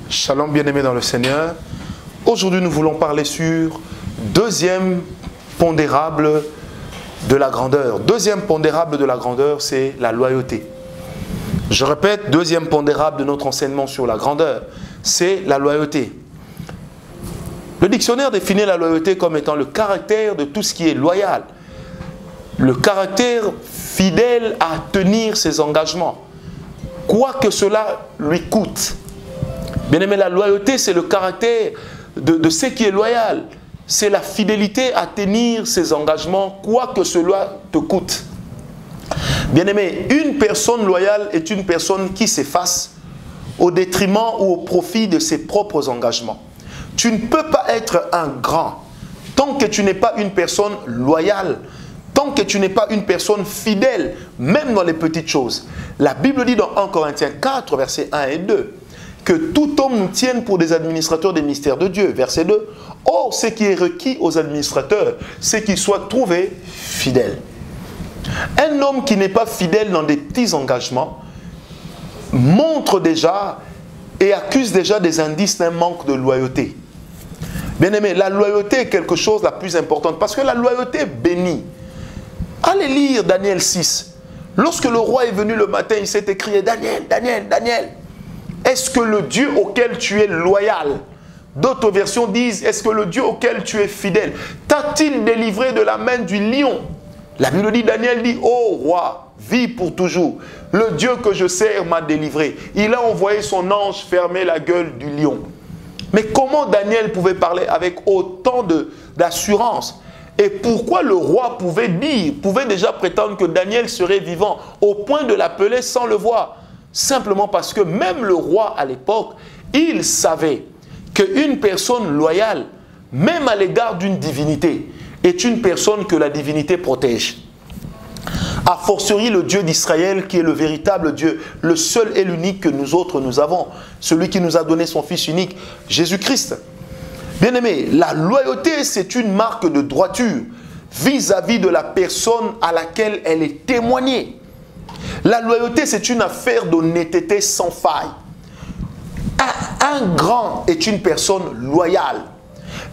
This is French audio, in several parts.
Shalom bien-aimés dans le Seigneur. Aujourd'hui, nous voulons parler sur deuxième pondérable de la grandeur. Deuxième pondérable de la grandeur, c'est la loyauté. Je répète, deuxième pondérable de notre enseignement sur la grandeur, c'est la loyauté. Le dictionnaire définit la loyauté comme étant le caractère de tout ce qui est loyal. Le caractère fidèle à tenir ses engagements, quoi que cela lui coûte. Bien aimé, la loyauté, c'est le caractère de ce qui est loyal. C'est la fidélité à tenir ses engagements, quoi que cela te coûte. Bien aimé, une personne loyale est une personne qui s'efface au détriment ou au profit de ses propres engagements. Tu ne peux pas être un grand tant que tu n'es pas une personne loyale, tant que tu n'es pas une personne fidèle, même dans les petites choses. La Bible dit dans 1 Corinthiens 4, versets 1 et 2, que tout homme nous tienne pour des administrateurs des mystères de Dieu. Verset 2. Or, ce qui est requis aux administrateurs, c'est qu'ils soient trouvés fidèles. Un homme qui n'est pas fidèle dans des petits engagements montre déjà et accuse déjà des indices d'un manque de loyauté. Bien aimé, la loyauté est quelque chose de la plus importante parce que la loyauté bénit. Allez lire Daniel 6. Lorsque le roi est venu le matin, il s'est écrié « Daniel, Daniel, Daniel ». Est-ce que le Dieu auquel tu es loyal, d'autres versions disent, est-ce que le Dieu auquel tu es fidèle, t'a-t-il délivré de la main du lion? La Bible dit, Daniel dit, ô roi, vis pour toujours. Le Dieu que je sers m'a délivré. Il a envoyé son ange fermer la gueule du lion. Mais comment Daniel pouvait parler avec autant d'assurance? Et pourquoi le roi pouvait déjà prétendre que Daniel serait vivant au point de l'appeler sans le voir? Simplement parce que même le roi à l'époque, il savait qu'une personne loyale, même à l'égard d'une divinité, est une personne que la divinité protège. A fortiori le Dieu d'Israël qui est le véritable Dieu, le seul et l'unique que nous autres nous avons, celui qui nous a donné son Fils unique, Jésus-Christ. Bien-aimé, la loyauté c'est une marque de droiture vis-à-vis de la personne à laquelle elle est témoignée. La loyauté, c'est une affaire d'honnêteté sans faille. Un grand est une personne loyale.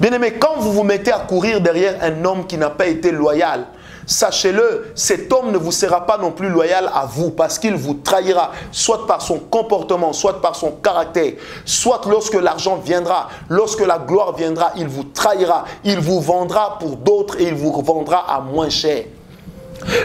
Bien-aimé, quand vous vous mettez à courir derrière un homme qui n'a pas été loyal, sachez-le, cet homme ne vous sera pas non plus loyal à vous parce qu'il vous trahira, soit par son comportement, soit par son caractère, soit lorsque l'argent viendra, lorsque la gloire viendra, il vous trahira, il vous vendra pour d'autres et il vous vendra à moins cher.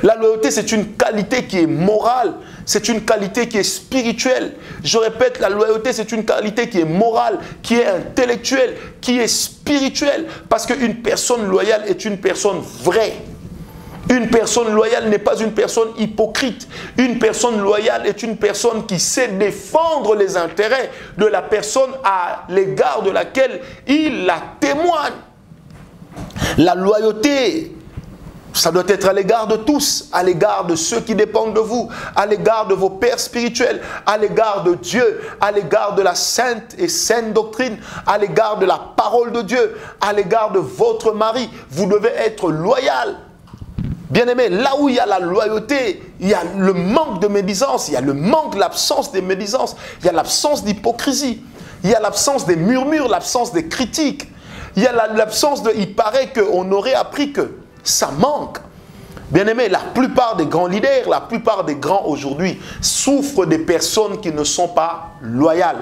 La loyauté, c'est une qualité qui est morale, c'est une qualité qui est spirituelle. Je répète, la loyauté, c'est une qualité qui est morale, qui est intellectuelle, qui est spirituelle. Parce qu'une personne loyale est une personne vraie. Une personne loyale n'est pas une personne hypocrite. Une personne loyale est une personne qui sait défendre les intérêts de la personne à l'égard de laquelle il la témoigne. La loyauté, ça doit être à l'égard de tous, à l'égard de ceux qui dépendent de vous, à l'égard de vos pères spirituels, à l'égard de Dieu, à l'égard de la sainte et saine doctrine, à l'égard de la parole de Dieu, à l'égard de votre mari. Vous devez être loyal. Bien-aimé, là où il y a la loyauté, il y a le manque de médisance, il y a le manque, l'absence de médisance, il y a l'absence d'hypocrisie, il y a l'absence des murmures, l'absence des critiques, il y a l'absence de... Il paraît qu'on aurait appris que ça manque. Bien aimé, la plupart des grands leaders, la plupart des grands aujourd'hui souffrent des personnes qui ne sont pas loyales.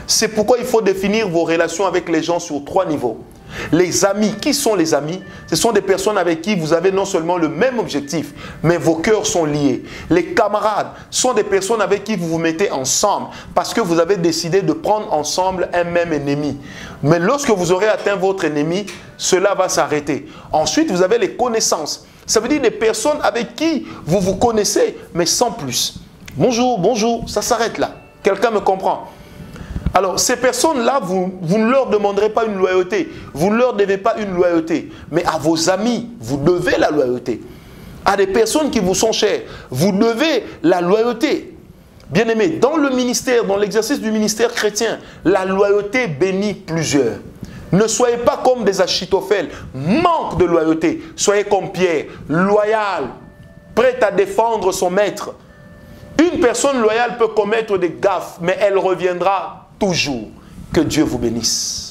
C'est pourquoi il faut définir vos relations avec les gens sur 3 niveaux. Les amis, qui sont les amis? Ce sont des personnes avec qui vous avez non seulement le même objectif, mais vos cœurs sont liés. Les camarades sont des personnes avec qui vous vous mettez ensemble parce que vous avez décidé de prendre ensemble un même ennemi. Mais lorsque vous aurez atteint votre ennemi, cela va s'arrêter. Ensuite, vous avez les connaissances. Ça veut dire des personnes avec qui vous vous connaissez, mais sans plus. Bonjour, bonjour, ça s'arrête là. Quelqu'un me comprend? Alors, ces personnes-là, vous ne leur demanderez pas une loyauté. Vous ne leur devez pas une loyauté. Mais à vos amis, vous devez la loyauté. À des personnes qui vous sont chères, vous devez la loyauté. Bien-aimés, dans le ministère, dans l'exercice du ministère chrétien, la loyauté bénit plusieurs. Ne soyez pas comme des Achitophel, manque de loyauté. Soyez comme Pierre, loyal, prêt à défendre son maître. Une personne loyale peut commettre des gaffes, mais elle reviendra toujours. Que Dieu vous bénisse.